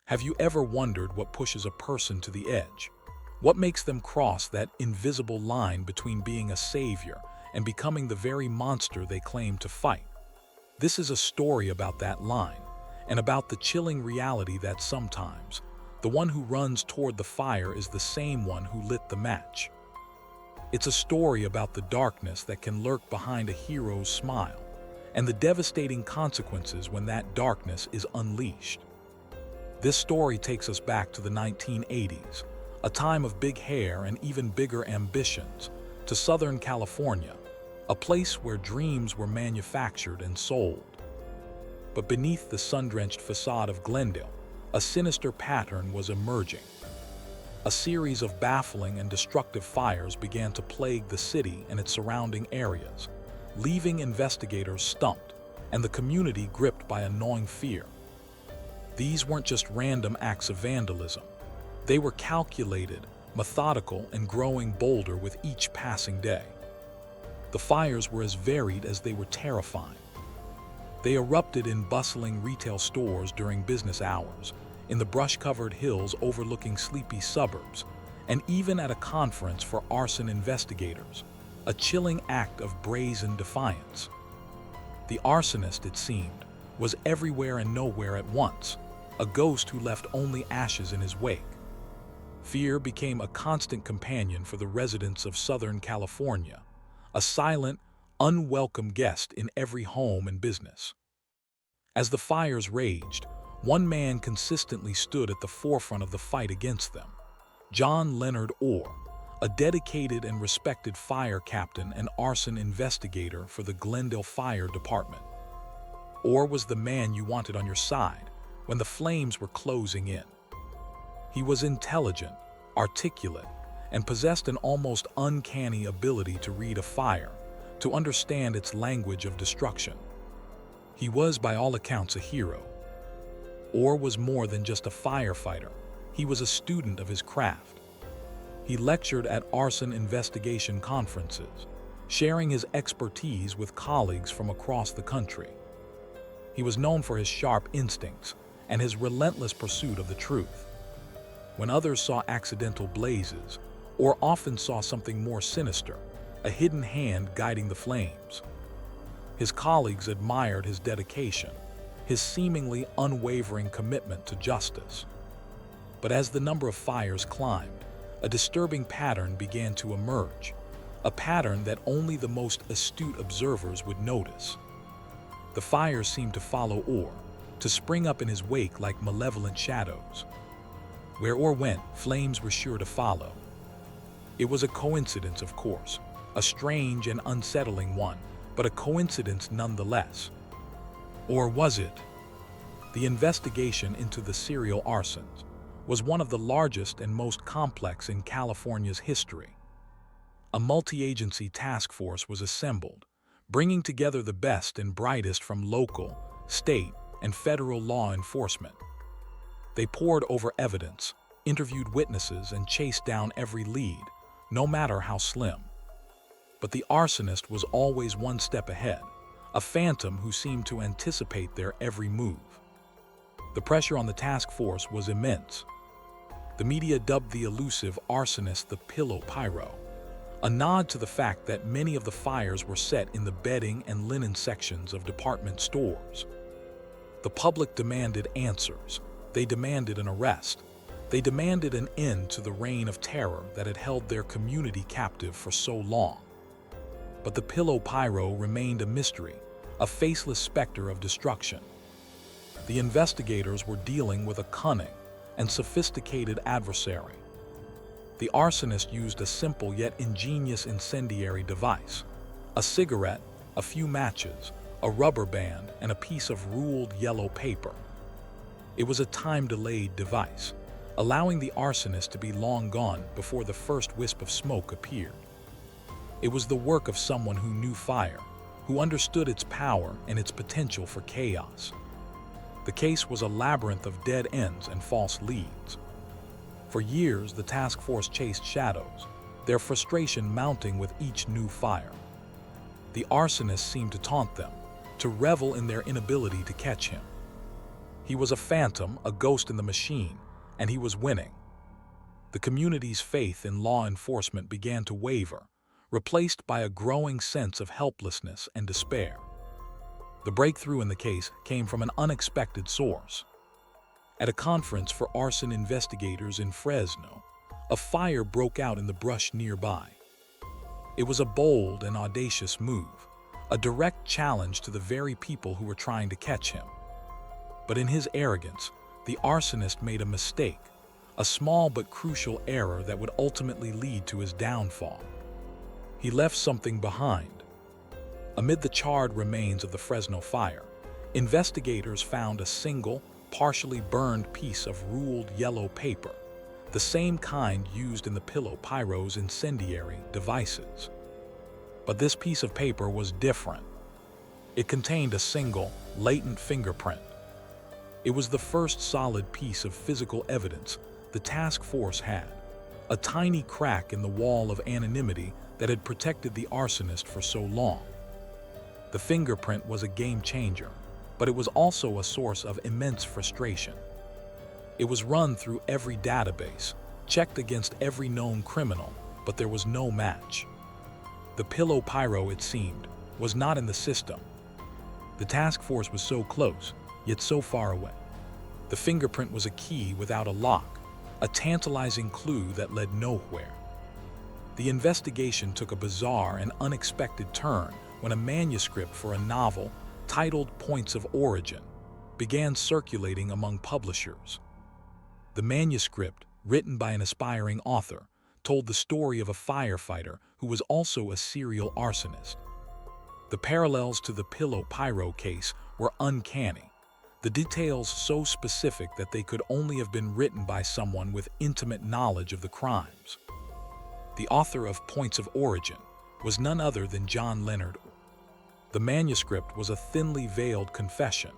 Have you ever wondered what pushes a person to the edge? What makes them cross that invisible line between being a savior and becoming the very monster they claim to fight? This is a story about that line, and about the chilling reality that sometimes the one who runs toward the fire is the same one who lit the match. It's a story about the darkness that can lurk behind a hero's smile, and the devastating consequences when that darkness is unleashed. This story takes us back to the 1980s, a time of big hair and even bigger ambitions, to Southern California, a place where dreams were manufactured and sold. But beneath the sun-drenched facade of Glendale, a sinister pattern was emerging. A series of baffling and destructive fires began to plague the city and its surrounding areas, leaving investigators stumped and the community gripped by a gnawing fear. These weren't just random acts of vandalism. They were calculated, methodical, and growing bolder with each passing day. The fires were as varied as they were terrifying. They erupted in bustling retail stores during business hours, in the brush-covered hills overlooking sleepy suburbs, and even at a conference for arson investigators, a chilling act of brazen defiance. The arsonist, it seemed, was everywhere and nowhere at once, a ghost who left only ashes in his wake. Fear became a constant companion for the residents of Southern California, a silent, unwelcome guest in every home and business. As the fires raged, one man consistently stood at the forefront of the fight against them: John Leonard Orr, a dedicated and respected fire captain and arson investigator for the Glendale Fire Department. Orr was the man you wanted on your side when the flames were closing in. He was intelligent, articulate, and possessed an almost uncanny ability to read a fire, to understand its language of destruction. He was, by all accounts, a hero. Orr was more than just a firefighter. He was a student of his craft. He lectured at arson investigation conferences, sharing his expertise with colleagues from across the country. He was known for his sharp instincts and his relentless pursuit of the truth. When others saw accidental blazes, Orr often saw something more sinister, a hidden hand guiding the flames. His colleagues admired his dedication, his seemingly unwavering commitment to justice. But as the number of fires climbed, a disturbing pattern began to emerge, a pattern that only the most astute observers would notice. The fires seemed to follow Orr, to spring up in his wake like malevolent shadows. Where Orr went, flames were sure to follow. It was a coincidence, of course, a strange and unsettling one, but a coincidence nonetheless. Or was it? The investigation into the serial arsons was one of the largest and most complex in California's history. A multi-agency task force was assembled, bringing together the best and brightest from local, state, and federal law enforcement. They pored over evidence, interviewed witnesses, and chased down every lead, no matter how slim. But the arsonist was always one step ahead, a phantom who seemed to anticipate their every move. The pressure on the task force was immense. The media dubbed the elusive arsonist the Pillow Pyro, a nod to the fact that many of the fires were set in the bedding and linen sections of department stores. The public demanded answers. They demanded an arrest. They demanded an end to the reign of terror that had held their community captive for so long. But the Pillow Pyro remained a mystery, a faceless specter of destruction. The investigators were dealing with a cunning and sophisticated adversary. The arsonist used a simple yet ingenious incendiary device: a cigarette, a few matches, a rubber band, and a piece of ruled yellow paper. It was a time-delayed device, allowing the arsonist to be long gone before the first wisp of smoke appeared. It was the work of someone who knew fire, who understood its power and its potential for chaos. The case was a labyrinth of dead ends and false leads. For years, the task force chased shadows, their frustration mounting with each new fire. The arsonist seemed to taunt them, to revel in their inability to catch him. He was a phantom, a ghost in the machine, and he was winning. The community's faith in law enforcement began to waver, replaced by a growing sense of helplessness and despair. The breakthrough in the case came from an unexpected source. At a conference for arson investigators in Fresno, a fire broke out in the brush nearby. It was a bold and audacious move, a direct challenge to the very people who were trying to catch him. But in his arrogance, the arsonist made a mistake, a small but crucial error that would ultimately lead to his downfall. He left something behind. Amid the charred remains of the Fresno fire, investigators found a single, partially burned piece of ruled yellow paper, the same kind used in the Pillow Pyro's incendiary devices. But this piece of paper was different. It contained a single, latent fingerprint. It was the first solid piece of physical evidence the task force had, a tiny crack in the wall of anonymity that had protected the arsonist for so long. The fingerprint was a game changer, but it was also a source of immense frustration. It was run through every database, checked against every known criminal, but there was no match. The Pillow Pyro, it seemed, was not in the system. The task force was so close, yet so far away. The fingerprint was a key without a lock, a tantalizing clue that led nowhere. The investigation took a bizarre and unexpected turn when a manuscript for a novel titled Points of Origin began circulating among publishers. The manuscript, written by an aspiring author, told the story of a firefighter who was also a serial arsonist. The parallels to the Pillow Pyro case were uncanny, the details so specific that they could only have been written by someone with intimate knowledge of the crimes. The author of Points of Origin was none other than John Leonard Orr. The manuscript was a thinly veiled confession,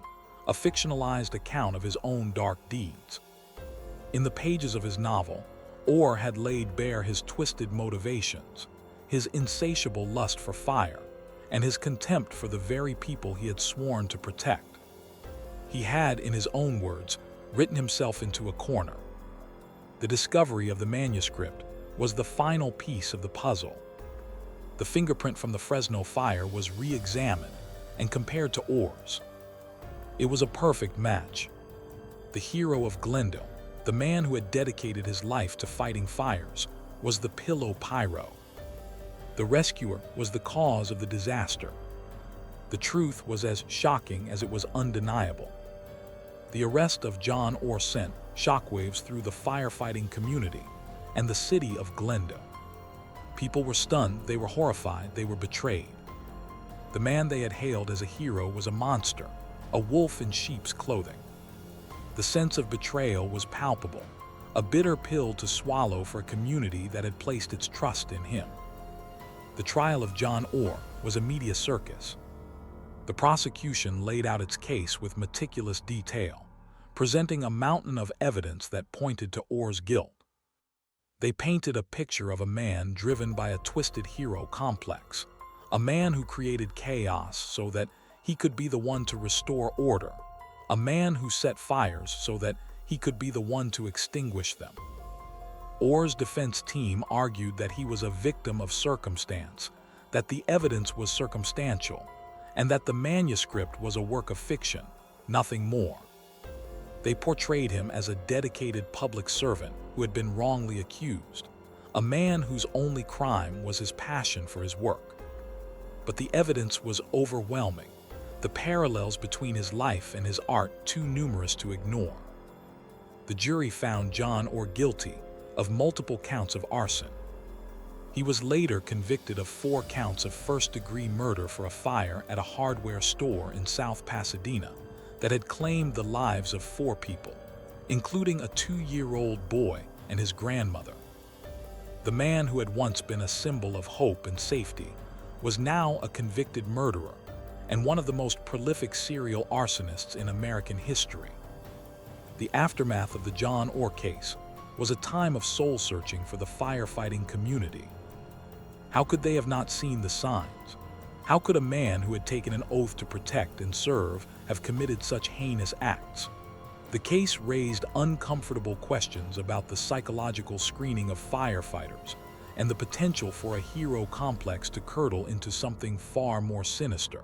a fictionalized account of his own dark deeds. In the pages of his novel, Orr had laid bare his twisted motivations, his insatiable lust for fire, and his contempt for the very people he had sworn to protect. He had, in his own words, written himself into a corner. The discovery of the manuscript was the final piece of the puzzle. The fingerprint from the Fresno fire was re-examined and compared to Orr's. It was a perfect match. The hero of Glendale, the man who had dedicated his life to fighting fires, was the Pillow Pyro. The rescuer was the cause of the disaster. The truth was as shocking as it was undeniable. The arrest of John Orr sent shockwaves through the firefighting community and the city of Glendale. People were stunned, they were horrified, they were betrayed. The man they had hailed as a hero was a monster, a wolf in sheep's clothing. The sense of betrayal was palpable, a bitter pill to swallow for a community that had placed its trust in him. The trial of John Orr was a media circus. The prosecution laid out its case with meticulous detail, presenting a mountain of evidence that pointed to Orr's guilt. They painted a picture of a man driven by a twisted hero complex, a man who created chaos so that he could be the one to restore order, a man who set fires so that he could be the one to extinguish them. Orr's defense team argued that he was a victim of circumstance, that the evidence was circumstantial, and that the manuscript was a work of fiction, nothing more. They portrayed him as a dedicated public servant who had been wrongly accused, a man whose only crime was his passion for his work. But the evidence was overwhelming, the parallels between his life and his art too numerous to ignore. The jury found John Orr guilty of multiple counts of arson. He was later convicted of 4 counts of first-degree murder for a fire at a hardware store in South Pasadena that had claimed the lives of 4 people, including a 2-year-old boy and his grandmother. The man who had once been a symbol of hope and safety was now a convicted murderer and one of the most prolific serial arsonists in American history. The aftermath of the John Orr case was a time of soul-searching for the firefighting community. How could they have not seen the signs? How could a man who had taken an oath to protect and serve have committed such heinous acts? The case raised uncomfortable questions about the psychological screening of firefighters and the potential for a hero complex to curdle into something far more sinister.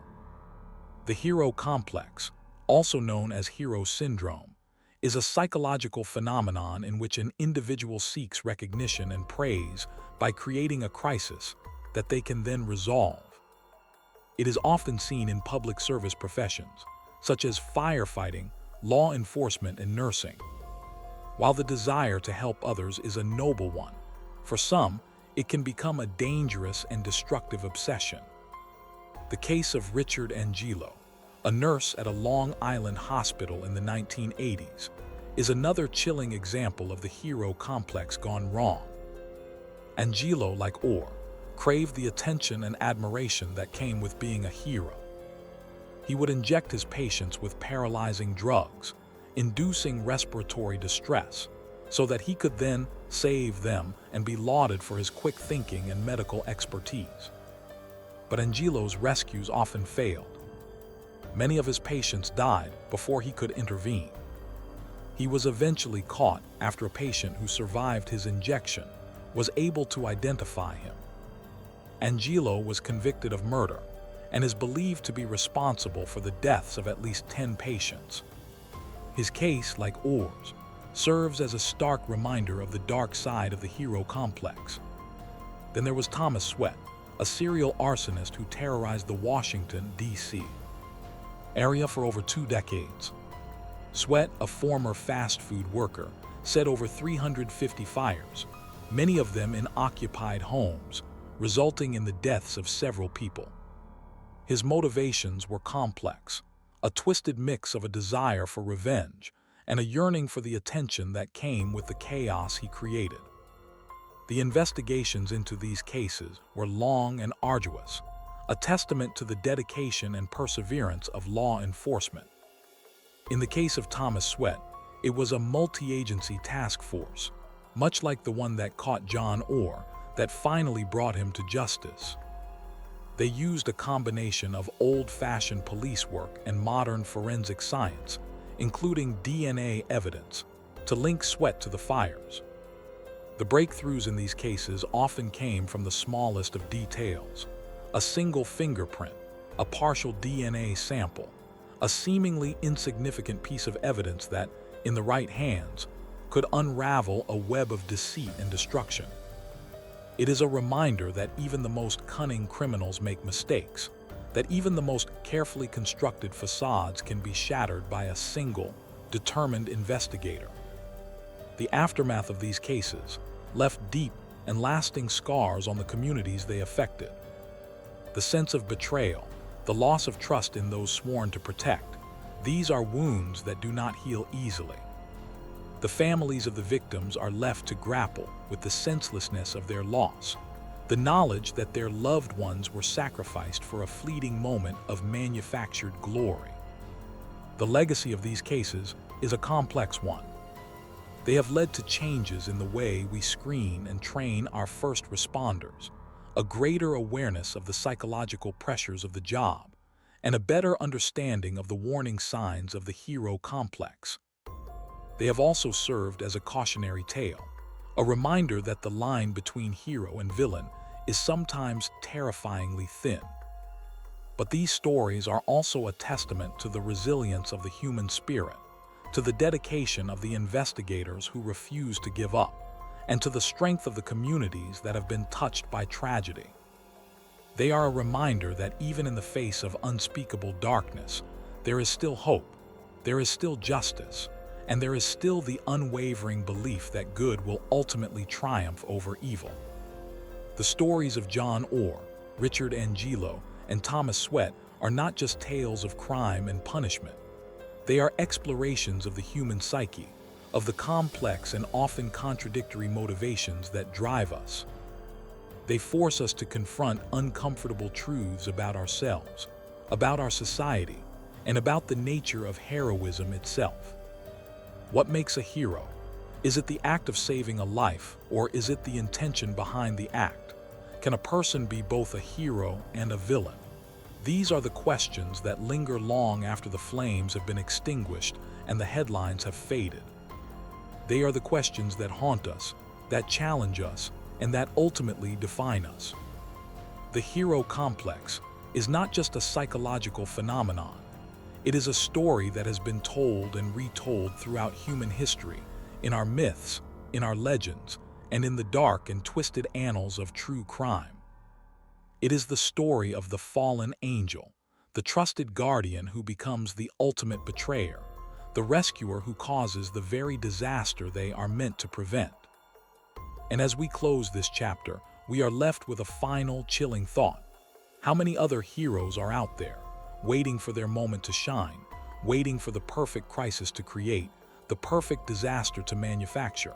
The hero complex, also known as hero syndrome, is a psychological phenomenon in which an individual seeks recognition and praise by creating a crisis that they can then resolve. It is often seen in public service professions, such as firefighting, law enforcement, and nursing. While the desire to help others is a noble one, for some, it can become a dangerous and destructive obsession. The case of Richard Angelo, a nurse at a Long Island hospital in the 1980s, is another chilling example of the hero complex gone wrong. Angelo, like Orr, craved the attention and admiration that came with being a hero. He would inject his patients with paralyzing drugs, inducing respiratory distress, so that he could then save them and be lauded for his quick thinking and medical expertise. But Angelo's rescues often failed. Many of his patients died before he could intervene. He was eventually caught after a patient who survived his injection was able to identify him. Angelo was convicted of murder and is believed to be responsible for the deaths of at least 10 patients. His case, like Orr's, serves as a stark reminder of the dark side of the hero complex. Then there was Thomas Sweat, a serial arsonist who terrorized the Washington, D.C. area for over 2 decades. Sweat, a former fast food worker, set over 350 fires, many of them in occupied homes, resulting in the deaths of several people. His motivations were complex, a twisted mix of a desire for revenge and a yearning for the attention that came with the chaos he created. The investigations into these cases were long and arduous, a testament to the dedication and perseverance of law enforcement. In the case of Thomas Sweat, it was a multi-agency task force, much like the one that caught John Orr, that finally brought him to justice. They used a combination of old-fashioned police work and modern forensic science, including DNA evidence, to link Sweat to the fires. The breakthroughs in these cases often came from the smallest of details: a single fingerprint, a partial DNA sample, a seemingly insignificant piece of evidence that, in the right hands, could unravel a web of deceit and destruction. It is a reminder that even the most cunning criminals make mistakes, that even the most carefully constructed facades can be shattered by a single, determined investigator. The aftermath of these cases left deep and lasting scars on the communities they affected. The sense of betrayal, the loss of trust in those sworn to protect, these are wounds that do not heal easily. The families of the victims are left to grapple with the senselessness of their loss, the knowledge that their loved ones were sacrificed for a fleeting moment of manufactured glory. The legacy of these cases is a complex one. They have led to changes in the way we screen and train our first responders, a greater awareness of the psychological pressures of the job, and a better understanding of the warning signs of the hero complex. They have also served as a cautionary tale, a reminder that the line between hero and villain is sometimes terrifyingly thin. But these stories are also a testament to the resilience of the human spirit, to the dedication of the investigators who refuse to give up, and to the strength of the communities that have been touched by tragedy. They are a reminder that even in the face of unspeakable darkness, there is still hope, there is still justice, and there is still the unwavering belief that good will ultimately triumph over evil. The stories of John Orr, Richard Angelo, and Thomas Sweat are not just tales of crime and punishment. They are explorations of the human psyche, of the complex and often contradictory motivations that drive us. They force us to confront uncomfortable truths about ourselves, about our society, and about the nature of heroism itself. What makes a hero? Is it the act of saving a life, or is it the intention behind the act? Can a person be both a hero and a villain? These are the questions that linger long after the flames have been extinguished and the headlines have faded. They are the questions that haunt us, that challenge us, and that ultimately define us. The hero complex is not just a psychological phenomenon. It is a story that has been told and retold throughout human history, in our myths, in our legends, and in the dark and twisted annals of true crime. It is the story of the fallen angel, the trusted guardian who becomes the ultimate betrayer, the rescuer who causes the very disaster they are meant to prevent. And as we close this chapter, we are left with a final chilling thought. How many other heroes are out there, waiting for their moment to shine, waiting for the perfect crisis to create, the perfect disaster to manufacture?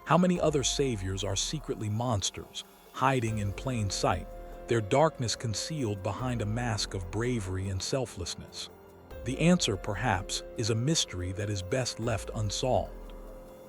How many other saviors are secretly monsters, hiding in plain sight, their darkness concealed behind a mask of bravery and selflessness? The answer, perhaps, is a mystery that is best left unsolved.